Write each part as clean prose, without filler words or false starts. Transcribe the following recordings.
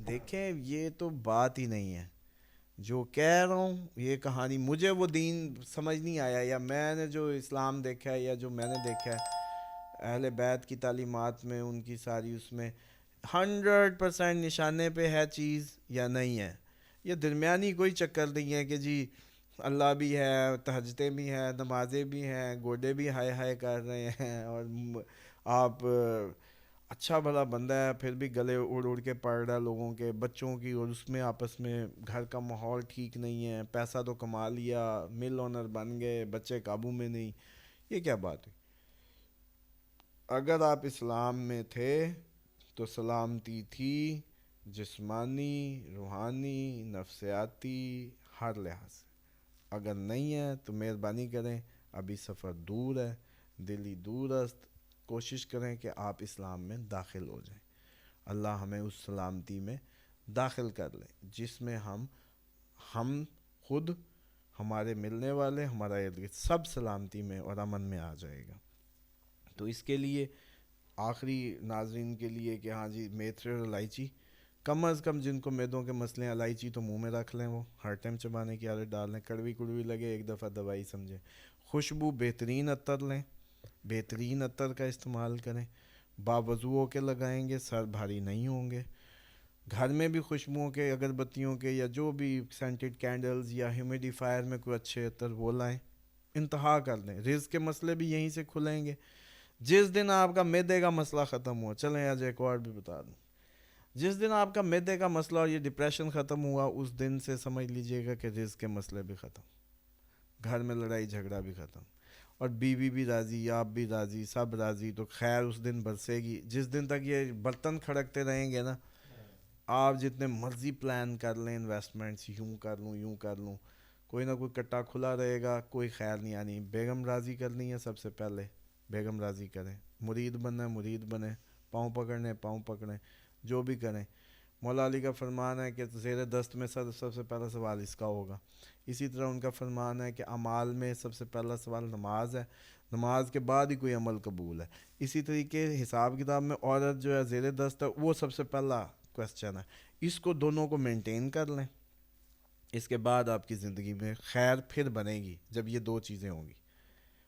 دیکھیں یہ تو بات ہی نہیں ہے جو کہہ رہا ہوں. یہ کہانی مجھے وہ دین سمجھ نہیں آیا، یا میں نے جو اسلام دیکھا ہے یا جو میں نے دیکھا ہے اہل بیت کی تعلیمات میں، ان کی ساری اس میں 100% نشانے پہ ہے چیز یا نہیں ہے. یہ درمیانی کوئی چکر نہیں ہے کہ جی اللہ بھی ہے، تہجدیں بھی ہیں، نمازیں بھی ہیں، گوڈے بھی ہائے ہائے کر رہے ہیں، اور آپ اچھا بھلا بندہ ہے پھر بھی گلے اڑ اڑ کے پڑ رہا ہے لوگوں کے بچوں کی، اور اس میں آپس میں گھر کا ماحول ٹھیک نہیں ہے، پیسہ تو کما لیا، مل اونر بن گئے، بچے قابو میں نہیں. یہ کیا بات ہے؟ اگر آپ اسلام میں تھے تو سلامتی تھی، جسمانی، روحانی، نفسیاتی، ہر لحاظ سے. اگر نہیں ہے تو مہربانی کریں، ابھی سفر دور ہے، دلی دور است، کوشش کریں کہ آپ اسلام میں داخل ہو جائیں. اللہ ہمیں اس سلامتی میں داخل کر لیں جس میں ہم خود، ہمارے ملنے والے، ہمارا ارد گرد سب سلامتی میں اور امن میں آ جائے گا. تو اس کے لیے آخری ناظرین کے لیے کہ ہاں جی میتھری اور الائچی، کم از کم جن کو میدوں کے مسئلے ہیں الائچی تو منہ میں رکھ لیں، وہ ہر ٹائم چبانے کی عادت ڈال لیں، کڑوی کڑوی لگے ایک دفعہ دوائی سمجھیں. خوشبو بہترین عطر لیں، بہترین عطر کا استعمال کریں، باوضو ہو کے لگائیں گے سر بھاری نہیں ہوں گے. گھر میں بھی خوشبوؤں کے، اگربتیوں کے، یا جو بھی سینٹڈ کینڈلز یا ہیومیڈیفائر میں کوئی اچھے عطر وہ لائیں. انتہا کر دیں، رزق کے مسئلے بھی یہیں سے کھلیں گے. جس دن آپ کا معدے کا مسئلہ ختم ہوا، چلیں آج ایک اور بھی بتا دوں، جس دن آپ کا معدے کا مسئلہ اور یہ ڈپریشن ختم ہوا، اس دن سے سمجھ لیجئے گا کہ رزق کے مسئلے بھی ختم، گھر میں لڑائی جھگڑا بھی ختم، اور بیوی بھی راضی، آپ بھی راضی، سب راضی. تو خیر اس دن برسے گی. جس دن تک یہ برتن کھڑکتے رہیں گے نا، آپ جتنے مرضی پلان کر لیں، انویسٹمنٹس یوں کر لوں یوں کر لوں، کوئی نہ کوئی کٹا کھلا رہے گا، کوئی خیر نہیں آنی. بیگم راضی کرنی ہے سب سے پہلے، بیگم راضی کریں. مرید بننا ہے مرید بنیں، پاؤں پکڑنے پاؤں پکڑیں، جو بھی کریں. مولا علی کا فرمان ہے کہ زیر دست میں سب سے پہلا سوال اس کا ہوگا. اسی طرح ان کا فرمان ہے کہ اعمال میں سب سے پہلا سوال نماز ہے، نماز کے بعد ہی کوئی عمل قبول ہے. اسی طریقے حساب کتاب میں عورت جو ہے زیر دست ہے، وہ سب سے پہلا کوسچن ہے. اس کو دونوں کو مینٹین کر لیں، اس کے بعد آپ کی زندگی میں خیر پھر بنے گی جب یہ دو چیزیں ہوں گی.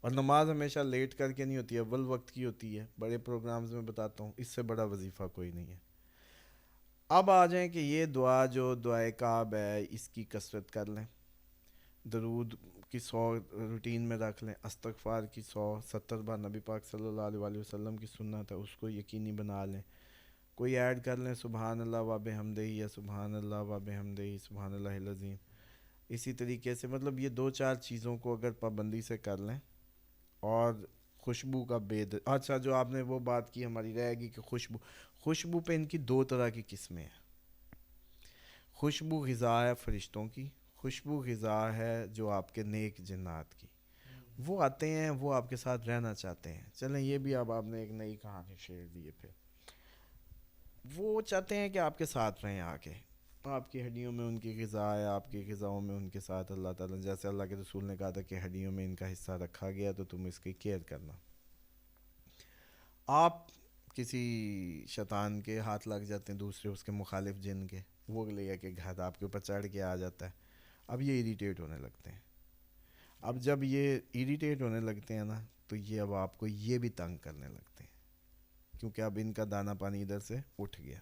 اور نماز ہمیشہ لیٹ کر کے نہیں ہوتی ہے، اول وقت کی ہوتی ہے. بڑے پروگرامز میں بتاتا ہوں، اس سے بڑا وظیفہ کوئی نہیں ہے. اب آ جائیں کہ یہ دعا جو دعائے کعب ہے اس کی کثرت کر لیں، درود کی 100 روٹین میں رکھ لیں، استغفار کی 170 بار نبی پاک صلی اللہ علیہ وآلہ وسلم کی سنت ہے اس کو یقینی بنا لیں. کوئی ایڈ کر لیں سبحان اللہ و بحمدہ، یا سبحان اللہ و بحمدہ سبحان اللہ العظیم. اسی طریقے سے مطلب یہ دو چار چیزوں کو اگر پابندی سے کر لیں. اور خوشبو کا اچھا جو آپ نے وہ بات کی ہماری رہے گی کہ خوشبو پہ ان کی دو طرح کی قسمیں ہیں. خوشبو غذا ہے فرشتوں کی، خوشبو غذا ہے جو آپ کے نیک جنات کی. وہ آتے ہیں، وہ آپ کے ساتھ رہنا چاہتے ہیں. چلیں یہ بھی اب آپ نے ایک نئی کہانی شیئر دی ہے. پھر وہ چاہتے ہیں کہ آپ کے ساتھ رہیں آ کے، آپ کی ہڈیوں میں ان کی غذا ہے، آپ کی غذاؤں میں ان کے ساتھ. اللہ تعالیٰ جیسے اللہ کے رسول نے کہا تھا کہ ہڈیوں میں ان کا حصہ رکھا گیا تو تم اس کی کیئر کرنا. آپ کسی شیطان کے ہاتھ لگ جاتے ہیں، دوسرے اس کے مخالف جن کے، وہ لے کے گھر آپ کے اوپر چڑھ کے آ جاتا ہے. اب یہ اریٹیٹ ہونے لگتے ہیں. اب جب یہ اریٹیٹ ہونے لگتے ہیں نا، تو یہ اب آپ کو یہ بھی تنگ کرنے لگتے ہیں، کیونکہ اب ان کا دانہ پانی ادھر سے اٹھ گیا،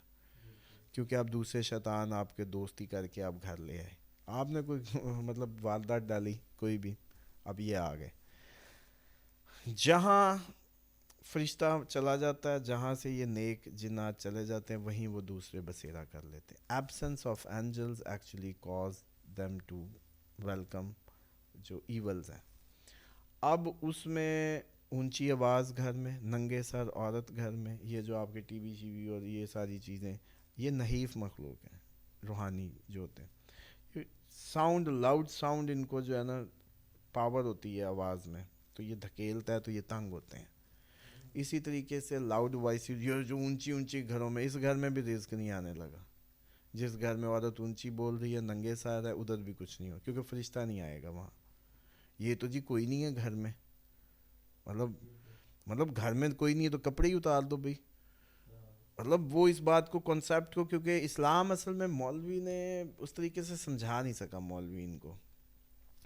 کیونکہ اب دوسرے شیطان آپ کے دوستی کر کے آپ گھر لے آئے. آپ نے کوئی مطلب واردات ڈالی کوئی بھی، اب یہ آ گئے. جہاں فرشتہ چلا جاتا ہے، جہاں سے یہ نیک جنات چلے جاتے ہیں، وہیں وہ دوسرے بسیرا کر لیتے ہیں. Absence of angels actually cause them to welcome جو ایولز ہیں. اب اس میں اونچی آواز گھر میں، ننگے سر عورت گھر میں، یہ جو آپ کے ٹی وی اور یہ ساری چیزیں، یہ نحیف مخلوق ہیں روحانی جو ہوتے ہیں. ساؤنڈ، لاؤڈ ساؤنڈ ان کو جو ہے نا پاور ہوتی ہے آواز میں، تو یہ دھکیلتا ہے تو یہ تنگ ہوتے ہیں. اسی طریقے سے لاؤڈ وائس جو اونچی اونچی گھروں میں، اس گھر میں بھی رزق نہیں آنے لگا. جس گھر میں عورت اونچی بول رہی ہے، ننگے سر ہے، ادھر بھی کچھ نہیں ہو، کیونکہ فرشتہ نہیں آئے گا وہاں. یہ تو جی کوئی نہیں ہے گھر میں، مطلب گھر میں کوئی نہیں ہے تو کپڑے ہی اتار دو بھائی. مطلب وہ اس بات کو کنسیپٹ کو، کیونکہ اسلام اصل میں مولوی نے اس طریقے سے سمجھا نہیں سکا مولوی ان کو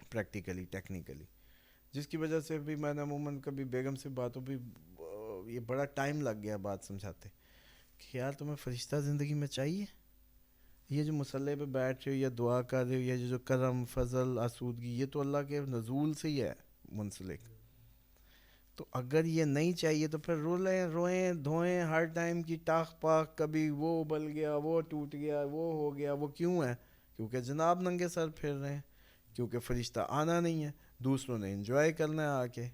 پریکٹیکلی ٹیکنیکلی، جس کی وجہ سے بھی میں نے عموماً کبھی بیگم سے باتوں بھی یہ بڑا ٹائم لگ گیا بات سمجھاتے کہ یار تمہیں فرشتہ زندگی میں چاہیے؟ یہ جو مسلح پہ بیٹھ رہے ہو یا دعا کر رہے ہو یا جو کرم فضل آسودگی، یہ تو اللہ کے نزول سے ہی ہے منسلک. تو اگر یہ نہیں چاہیے تو پھر رولیں روئیں دھوئیں ہر ٹائم کی ٹاک پاک، کبھی وہ ابل گیا، وہ ٹوٹ گیا، وہ ہو گیا. وہ کیوں ہے؟ کیونکہ جناب ننگے سر پھر رہے ہیں، کیونکہ فرشتہ آنا نہیں ہے، دوسروں نے انجوائے کرنا ہے آ کے،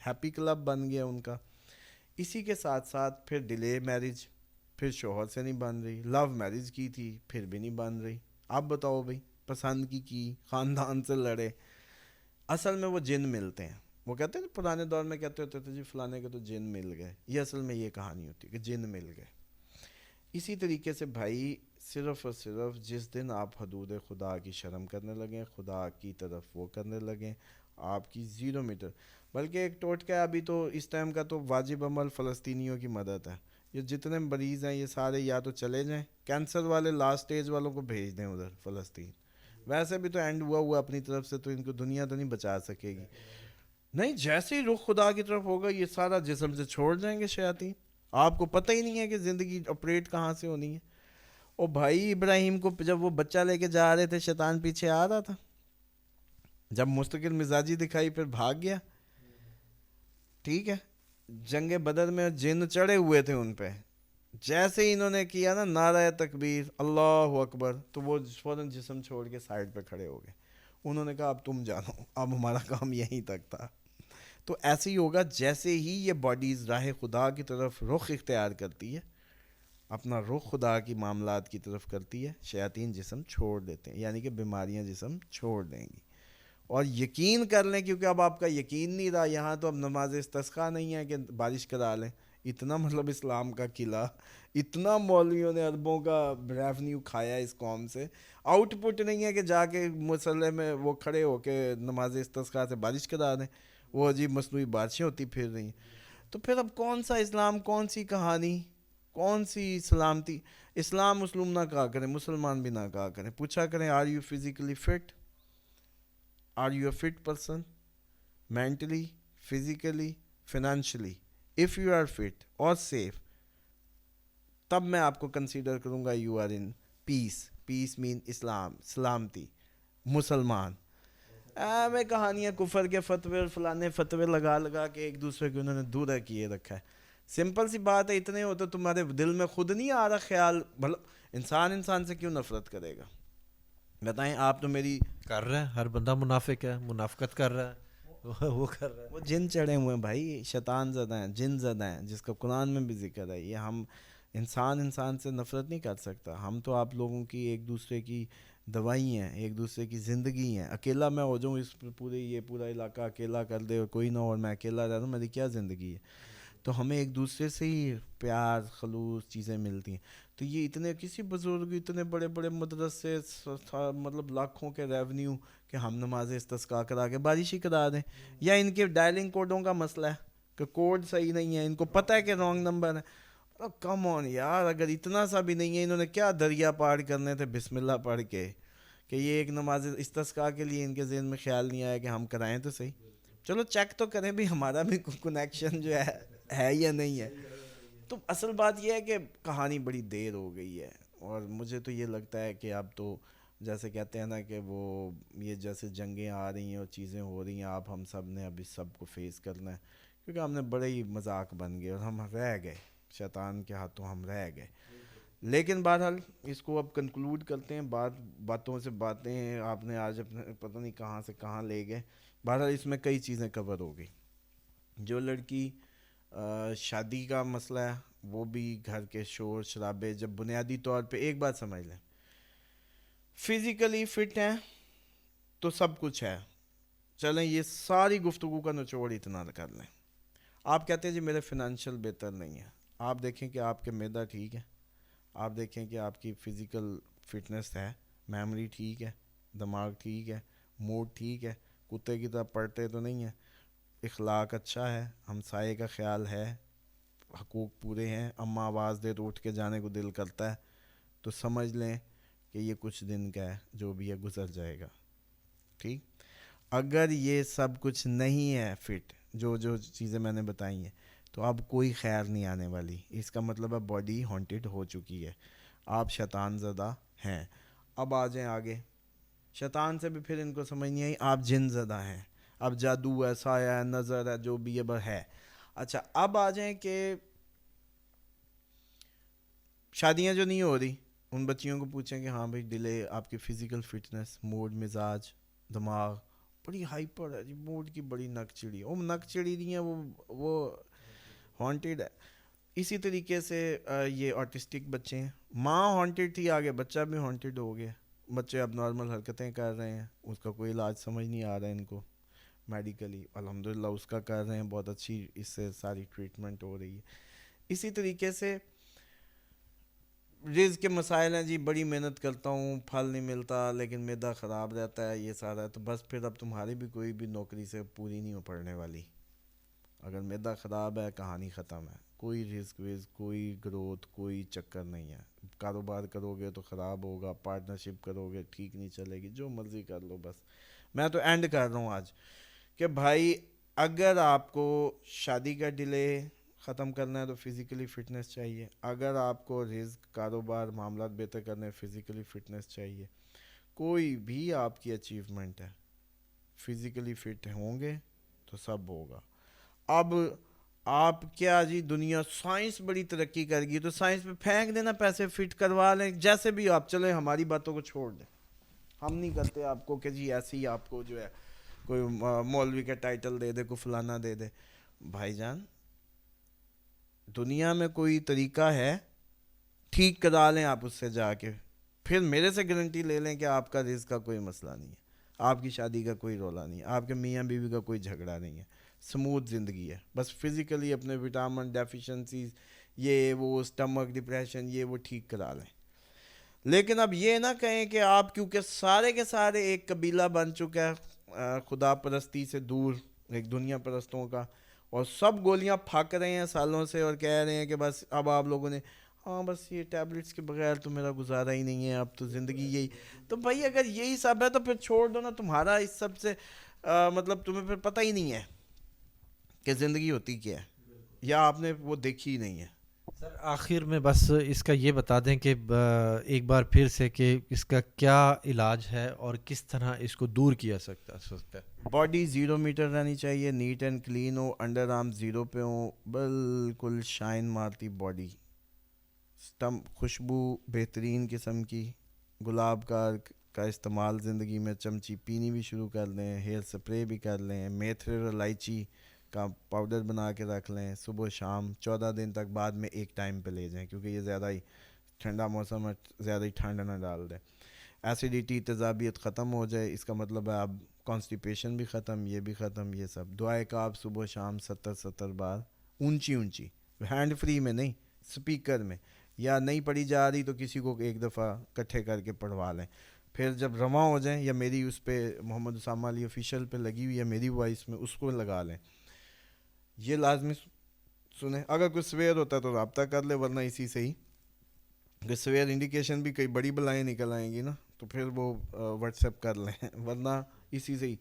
ہیپی کلب بن گیا ان کا. اسی کے ساتھ ساتھ پھر ڈیلے میرج، پھر شوہر سے نہیں بن رہی، لو میرج کی تھی پھر بھی نہیں بن رہی. آپ بتاؤ بھائی، پسند کی خاندان سے لڑے. اصل میں وہ جن ملتے ہیں. وہ کہتے ہیں پرانے دور میں کہتے ہوتے تھے جی فلانے کے تو جن مل گئے. یہ اصل میں یہ کہانی ہوتی ہے کہ جن مل گئے. اسی طریقے سے بھائی صرف اور صرف جس دن آپ حدود خدا کی شرم کرنے لگیں، خدا کی طرف وہ کرنے لگیں، آپ کی 0 میٹر. بلکہ ایک ٹوٹکا ابھی تو اس ٹائم کا تو واجب عمل فلسطینیوں کی مدد ہے. یہ جتنے مریض ہیں یہ سارے یا تو چلے جائیں، کینسر والے لاسٹ سٹیج والوں کو بھیج دیں ادھر فلسطین. ویسے بھی تو اینڈ ہوا اپنی طرف سے، تو ان کو دنیا تو نہیں بچا سکے گی. نہیں، جیسے ہی رخ خدا کی طرف ہوگا یہ سارا جسم سے چھوڑ جائیں گے شیاطین. آپ کو پتہ ہی نہیں ہے کہ زندگی آپریٹ کہاں سے ہونی ہے. اور بھائی ابراہیم کو جب وہ بچہ لے کے جا رہے تھے شیطان پیچھے آ رہا تھا، جب مستقل مزاجی دکھائی پھر بھاگ گیا. ٹھیک ہے، جنگ بدر میں جن چڑھے ہوئے تھے ان پہ، جیسے ہی انہوں نے کیا نا نعرہ تکبیر اللہ اکبر، تو وہ فوراً جسم چھوڑ کے سائڈ پہ کھڑے ہو گئے. انہوں نے کہا اب تم جانو، اب ہمارا کام یہیں تک تھا. تو ایسے ہی ہوگا جیسے ہی یہ باڈیز راہ خدا کی طرف رخ اختیار کرتی ہے، اپنا رخ خدا کی معاملات کی طرف کرتی ہے، شیاطین جسم چھوڑ دیتے ہیں، یعنی کہ بیماریاں جسم چھوڑ دیں گی. اور یقین کر لیں، کیونکہ اب آپ کا یقین نہیں رہا یہاں، تو اب نماز استسقاء نہیں ہے کہ بارش کرا لیں. اتنا مطلب اسلام کا قلعہ، اتنا مولویوں نے اربوں کا ریونیو کھایا اس قوم سے. آؤٹ پٹ نہیں ہے کہ جا کے مسلح میں وہ کھڑے ہو کے نماز استسقاء سے بارش کرا دیں. وہ عجیب مصنوعی بارشیں ہوتی پھر رہی ہیں. تو پھر اب کون سا اسلام، کون سی کہانی، کون سی سلامتی؟ اسلام مسلم نہ کہا کریں، مسلمان بھی نہ کہا کریں. پوچھا کریں are you physically fit? Are you a fit person mentally, physically, financially? If you are fit اور سیف، تب میں آپ کو کنسیڈر کروں گا یو آر ان پیس. پیس مین اسلام، سلامتی، مسلمان. میں کہانیاں کفر کے فتوے اور فلانے فتوے لگا لگا کے ایک دوسرے کو انہوں نے دور کیے رکھا ہے. سمپل سی بات ہے، اتنے ہو تو تمہارے دل میں خود نہیں آ رہا خیال، بھلا انسان سے کیوں نفرت کرے گا؟ بتائیں آپ تو میری کر رہا ہے، ہر بندہ منافق ہے، منافقت کر رہا ہے، وہ کر رہا ہے. وہ جن چڑھے ہوئے ہیں بھائی، شیطان زدہ ہیں، جن زدہ ہیں، جس کا قرآن میں بھی ذکر ہے. یہ ہم انسان سے نفرت نہیں کر سکتا. ہم تو آپ لوگوں کی ایک دوسرے کی دوائی ہیں، ایک دوسرے کی زندگی ہیں. اکیلا میں ہو جاؤں، اس یہ پورا علاقہ اکیلا کر دے اور کوئی نہ ہو اور میں اکیلا رہ رہا ہوں، میری کیا زندگی ہے؟ تو ہمیں ایک دوسرے سے ہی پیار خلوص چیزیں ملتی ہیں. تو یہ اتنے کسی بزرگ اتنے بڑے بڑے مدرسے، مطلب لاکھوں کے ریونیو، کہ ہم نماز استسقاء کرا کے بارش ہی کرا دیں. یا ان کے ڈائلنگ کوڈوں کا مسئلہ ہے کہ کوڈ صحیح نہیں ہے، ان کو پتہ ہے کہ رانگ نمبر ہے. کم آن یار، اگر اتنا سا بھی نہیں ہے، انہوں نے کیا دریا پار کرنے تھے بسم اللہ پڑھ کے، کہ یہ ایک نماز استسقاء کے لیے ان کے ذہن میں خیال نہیں آیا کہ ہم کرائیں تو صحیح. چلو چیک تو کریں بھی ہمارا بھی کنیکشن جو ہے یا نہیں ہے. تو اصل بات یہ ہے کہ کہانی بڑی دیر ہو گئی ہے، اور مجھے تو یہ لگتا ہے کہ اب تو جیسے کہتے ہیں نا کہ وہ یہ جیسے جنگیں آ رہی ہیں اور چیزیں ہو رہی ہیں، آپ ہم سب نے ابھی سب کو فیس کرنا ہے، کیونکہ ہم نے بڑے ہی مذاق بن گئے اور ہم رہ گئے، شیطان کے ہاتھوں ہم رہ گئے. لیکن بہرحال اس کو اب کنکلوڈ کرتے ہیں. باتوں سے باتیں آپ نے آج اپنے پتہ نہیں کہاں سے کہاں لے گئے. بہرحال اس میں کئی چیزیں کور ہو گئی. جو لڑکی شادی کا مسئلہ ہے وہ بھی، گھر کے شور شرابے، جب بنیادی طور پہ ایک بات سمجھ لیں، فزیکلی فٹ ہیں تو سب کچھ ہے. چلیں یہ ساری گفتگو کا نچوڑ اتنا کر لیں. آپ کہتے ہیں جی میرے فنانشل بہتر نہیں ہے. آپ دیکھیں کہ آپ کے معدہ ٹھیک ہے، آپ دیکھیں کہ آپ کی فزیکل فٹنس ہے، میموری ٹھیک ہے، دماغ ٹھیک ہے، موڈ ٹھیک ہے، کتے کی طرح پڑھتے تو نہیں ہیں، اخلاق اچھا ہے، ہمسائے کا خیال ہے، حقوق پورے ہیں. اماں آواز دے تو اٹھ کے جانے کو دل کرتا ہے, تو سمجھ لیں کہ یہ کچھ دن کا ہے, جو بھی ہے گزر جائے گا. ٹھیک. اگر یہ سب کچھ نہیں ہے فٹ, جو جو چیزیں میں نے بتائی ہیں, تو اب کوئی خیر نہیں آنے والی. اس کا مطلب ہے باڈی ہانٹڈ ہو چکی ہے, آپ شیطان زدہ ہیں. اب آ جائیں آگے. شیطان سے بھی پھر ان کو سمجھ نہیں آئی, آپ جن زدہ ہیں. اب جادو ہے, سایہ ہے, نظر ہے, جو بھی ہے. اچھا اب آ جائیں کہ شادیاں جو نہیں ہو رہی, ان بچیوں کو پوچھیں کہ ہاں بھائی ڈیلے, آپ کی فزیکل فٹنس, موڈ, مزاج, دماغ بڑی ہائپر ہے جی, موڈ کی بڑی نک چڑی. وہ نک چڑی نہیں ہے, وہ ہانٹیڈ ہے. اسی طریقے سے یہ آٹسٹک بچے ہیں, ماں ہانٹیڈ تھی, آگے بچہ بھی ہانٹیڈ ہو گیا. بچے اب نارمل حرکتیں کر رہے ہیں, اس کا کوئی علاج سمجھ نہیں آ رہا ہے ان کو میڈیکلی, الحمدللہ اس کا کر رہے ہیں, بہت اچھی اس سے ساری ٹریٹمنٹ ہو رہی ہے. اسی طریقے سے رزق کے مسائل ہیں جی, بڑی محنت کرتا ہوں, پھل نہیں ملتا, لیکن معدہ خراب رہتا ہے, یہ سارا ہے. تو بس پھر اب تمہاری بھی کوئی بھی نوکری سے پوری نہیں ہو پڑنے والی. اگر معدہ خراب ہے, کہانی ختم ہے. کوئی رزق وزق, کوئی گروتھ, کوئی چکر نہیں ہے. کاروبار کرو گے تو خراب ہوگا, پارٹنرشپ کرو گے ٹھیک نہیں چلے گی, جو مرضی کر لو. بس میں تو اینڈ کر رہا ہوں آج کہ بھائی اگر آپ کو شادی کا ڈیلے ختم کرنا ہے تو فزیکلی فٹنس چاہیے. اگر آپ کو رزق, کاروبار, معاملات بہتر کرنے فزیکلی فٹنس چاہیے. کوئی بھی آپ کی اچیومنٹ ہے, فزیکلی فٹ ہوں گے تو سب ہوگا. اب آپ کیا جی, دنیا سائنس بڑی ترقی کر گئی, تو سائنس پہ پھینک دینا پیسے, فٹ کروا لیں جیسے بھی آپ. چلیں ہماری باتوں کو چھوڑ دیں, ہم نہیں کرتے آپ کو کہ جی ایسے ہی آپ کو جو ہے کوئی مولوی کا ٹائٹل دے دے, کوئی فلانا دے دے. بھائی جان دنیا میں کوئی طریقہ ہے, ٹھیک کرا لیں آپ اس سے جا کے, پھر میرے سے گارنٹی لے لیں کہ آپ کا رزق کا کوئی مسئلہ نہیں ہے, آپ کی شادی کا کوئی رولا نہیں ہے, آپ کے میاں بیوی کا کوئی جھگڑا نہیں ہے, سموتھ زندگی ہے. بس فزیکلی اپنے وٹامن ڈیفیشنسیز, یہ وہ اسٹمک ڈپریشن, یہ وہ ٹھیک کرا لیں. لیکن اب یہ نہ کہیں کہ آپ, کیونکہ سارے کے سارے ایک قبیلہ بن چکا ہے خدا پرستی سے دور, ایک دنیا پرستوں کا, اور سب گولیاں پھاک رہے ہیں سالوں سے, اور کہہ رہے ہیں کہ بس اب آپ لوگوں نے, ہاں بس یہ ٹیبلٹس کے بغیر تو میرا گزارا ہی نہیں ہے, اب تو زندگی یہی. تو بھائی اگر یہی سب ہے تو پھر چھوڑ دو نا, تمہارا اس سب سے مطلب تمہیں پھر پتہ ہی نہیں ہے کہ زندگی ہوتی کیا ہے, یا آپ نے وہ دیکھی ہی نہیں ہے. سر آخر میں بس اس کا یہ بتا دیں کہ ایک بار پھر سے کہ اس کا کیا علاج ہے اور کس طرح اس کو دور کیا سکتا ہے. باڈی 0 میٹر رہنی چاہیے, نیٹ اینڈ کلین ہو, انڈر آرم 0 پہ ہوں, بالکل شائن مارتی باڈی, خوشبو بہترین قسم کی, گلاب کا استعمال زندگی میں, چمچی پینی بھی شروع کر لیں, ہیئر سپرے بھی کر لیں, میتھر اور الائچی کا پاؤڈر بنا کے رکھ لیں, صبح شام 14 دن تک, بعد میں ایک ٹائم پہ لے جائیں, کیونکہ یہ زیادہ ہی ٹھنڈا موسم ہے, زیادہ ہی ٹھنڈ نہ ڈال دیں. ایسیڈیٹی, تیزابیت ختم ہو جائے, اس کا مطلب ہے اب کانسٹیپیشن بھی ختم, یہ بھی ختم, یہ سب. دعائے کعب صبح شام 70 بار, اونچی اونچی, ہینڈ فری میں نہیں, سپیکر میں, یا نہیں پڑھی جا رہی تو کسی کو ایک دفعہ اکٹھے کر کے پڑھوا لیں. پھر جب رواں ہو جائیں, یا میری اس پہ محمد اسامہ علی آفیشیل پہ لگی ہوئی ہے میری وائس میں, اس کو لگا لیں. یہ لازمی سنیں. اگر کوئی سویر ہوتا ہے تو رابطہ کر لے, ورنہ اسی سے ہی, کہ سویر انڈیکیشن بھی کئی بڑی بلائیں نکل آئیں گی نا, تو پھر وہ واٹس ایپ کر لیں, ورنہ اسی سے ہی.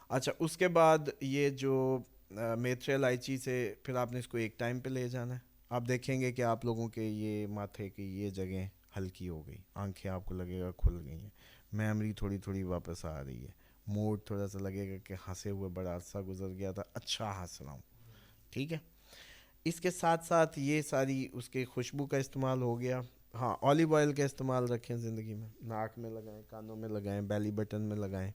اچھا اس کے بعد یہ جو میتھر الائچی سے, پھر آپ نے اس کو ایک ٹائم پہ لے جانا ہے. آپ دیکھیں گے کہ آپ لوگوں کے یہ ماتھے کی یہ جگہیں ہلکی ہو گئی, آنکھیں آپ کو لگے گا کھل گئی ہیں, میموری تھوڑی تھوڑی واپس آ رہی ہے, موڈ تھوڑا سا لگے گا کہ ہنسے ہوئے بڑا عرصہ گزر گیا تھا, اچھا ہنس رہا ہوں. ٹھیک ہے. اس کے ساتھ ساتھ یہ ساری اس کے خوشبو کا استعمال ہو گیا. ہاں اولیو آئل کا استعمال رکھیں زندگی میں, ناک میں لگائیں, کانوں میں لگائیں, بیلی بٹن میں لگائیں.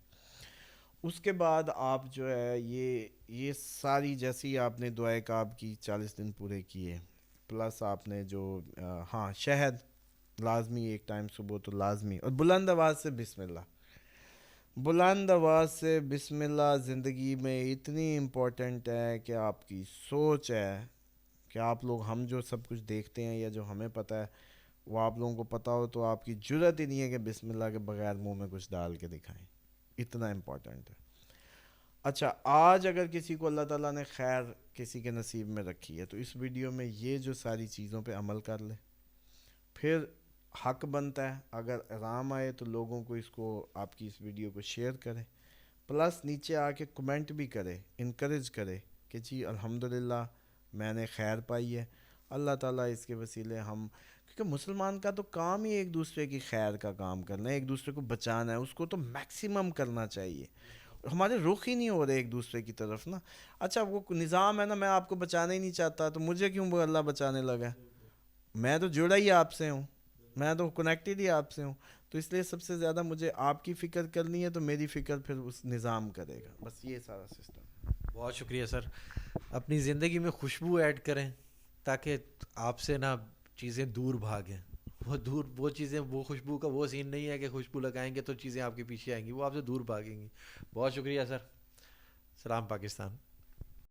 اس کے بعد آپ جو ہے یہ ساری, جیسی آپ نے دعائے کعب کی 40 دن پورے کیے, پلس آپ نے جو ہاں شہد لازمی, ایک ٹائم صبح تو لازمی, اور بلند آواز سے بسم اللہ, بلند آواز سے بسم اللہ زندگی میں اتنی امپورٹنٹ ہے کہ آپ کی سوچ ہے کہ آپ لوگ, ہم جو سب کچھ دیکھتے ہیں یا جو ہمیں پتہ ہے وہ آپ لوگوں کو پتہ ہو, تو آپ کی جرت ہی نہیں ہے کہ بسم اللہ کے بغیر منہ میں کچھ ڈال کے دکھائیں, اتنا امپورٹنٹ ہے. اچھا آج اگر کسی کو اللہ تعالیٰ نے خیر کسی کے نصیب میں رکھی ہے تو اس ویڈیو میں یہ جو ساری چیزوں پہ عمل کر لے. پھر حق بنتا ہے اگر آرام آئے تو لوگوں کو اس کو آپ کی اس ویڈیو کو شیئر کریں, پلس نیچے آ کے کمنٹ بھی کرے, انکریج کرے کہ جی الحمدللہ میں نے خیر پائی ہے. اللہ تعالیٰ اس کے وسیلے ہم, کیونکہ مسلمان کا تو کام ہی ایک دوسرے کی خیر کا کام کرنا ہے, ایک دوسرے کو بچانا ہے, اس کو تو میکسیمم کرنا چاہیے. ہمارے رخ ہی نہیں ہو رہے ایک دوسرے کی طرف نا. اچھا وہ نظام ہے نا, میں آپ کو بچانا ہی نہیں چاہتا تو مجھے کیوں وہ اللہ بچانے لگا؟ میں تو جڑا ہی آپ سے ہوں, میں تو کنیکٹڈ ہی آپ سے ہوں. تو اس لیے سب سے زیادہ مجھے آپ کی فکر کرنی ہے تو میری فکر پھر اس نظام کرے گا. بس یہ سارا سسٹم. بہت شکریہ سر. اپنی زندگی میں خوشبو ایڈ کریں تاکہ آپ سے نا چیزیں دور بھاگیں. وہ چیزیں, وہ خوشبو کا وہ سین نہیں ہے کہ خوشبو لگائیں گے تو چیزیں آپ کے پیچھے آئیں گی, وہ آپ سے دور بھاگیں گی. بہت شکریہ سر. سلام پاکستان.